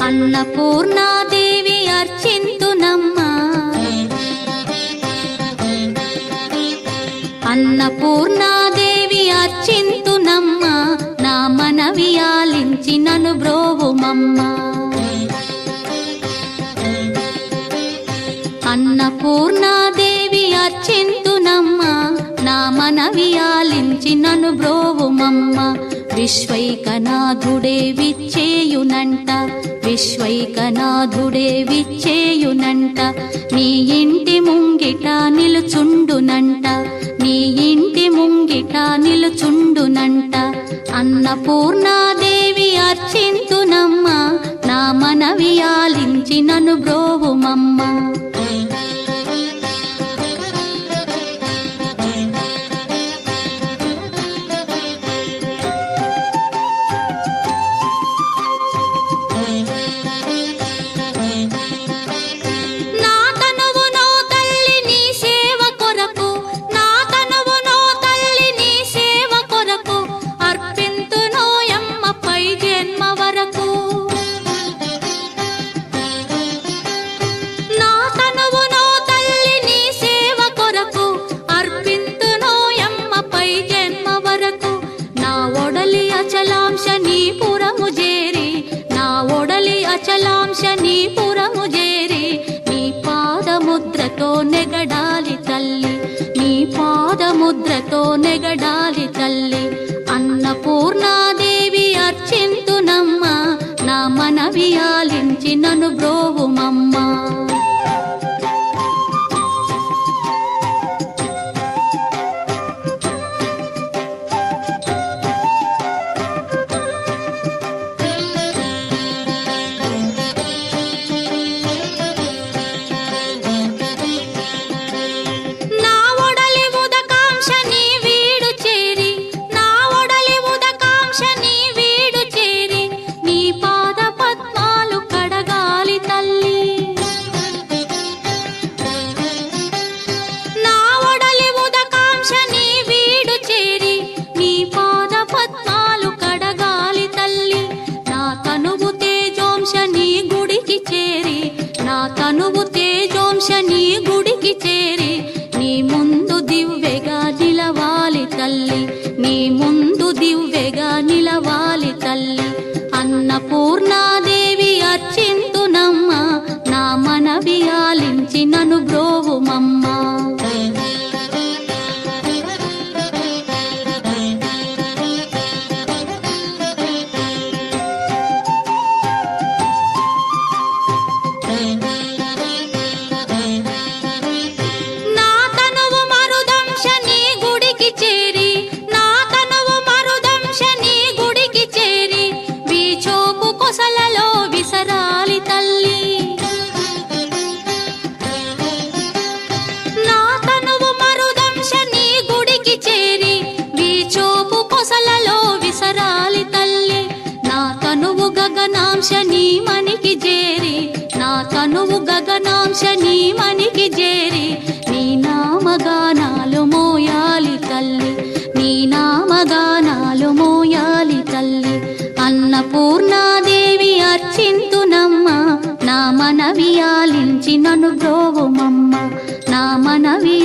అన్నపూర్ణాదేవి అర్చింతునమ్మా, అన్నపూర్ణాదేవి అర్చింతునమ్మా, నా మనవి ఆలించి నన్ను బ్రోవుమమ్మా. అన్నపూర్ణాదేవి అర్చింతునమ్మా, నా మనవి ఆలించి నన్ను బ్రోవుమమ్మా. విశ్వైకనాథుడే విచ్చేయునంట, విశ్వైకనాథుడే విచ్చేయునంట, నీ ఇంటి ముంగిట నిలుచుండునంట, నీ ఇంటి ముంగిట నిలుచుండునంట. అన్నపూర్ణాదేవి అర్చింతునమ్మా, నా మనవి ఆలించి నన్ను బ్రోవుమమ్మా. అచలాంశనీపురము చేరి నీ పాదముద్రతో నెగడాలి తల్లి, నీ పాదముద్రతో నెగడాలి తల్లి. అన్నపూర్ణాదేవి అర్చింతునమ్మా, నా మనవి ఆలించి నన్ను బ్రోవుమమ్మా. తనువు తేజోంశని గుడికి చేరి నీ ముందు దివ్వెగా నిలవాలి తల్లి, నీ ముందు దివ్వెగా నిలవాలి తల్లి. అన్నపూర్ణాదేవి అర్చింతునమ్మా, నా మనవి ఆలించి నన్ను బ్రోవుమమ్మా. గగనాంశని మనికి చేరి, నా తనువు గగనాంశని మనికి చేరి నీ నామగానాలు మోయాలి తల్లి, నీ నామగానాలు మోయాలి తల్లి. అన్నపూర్ణాదేవి అర్చింతునమ్మా, నా మనవి ఆలించి నన్ను బ్రోవుమమ్మా, నా మనవి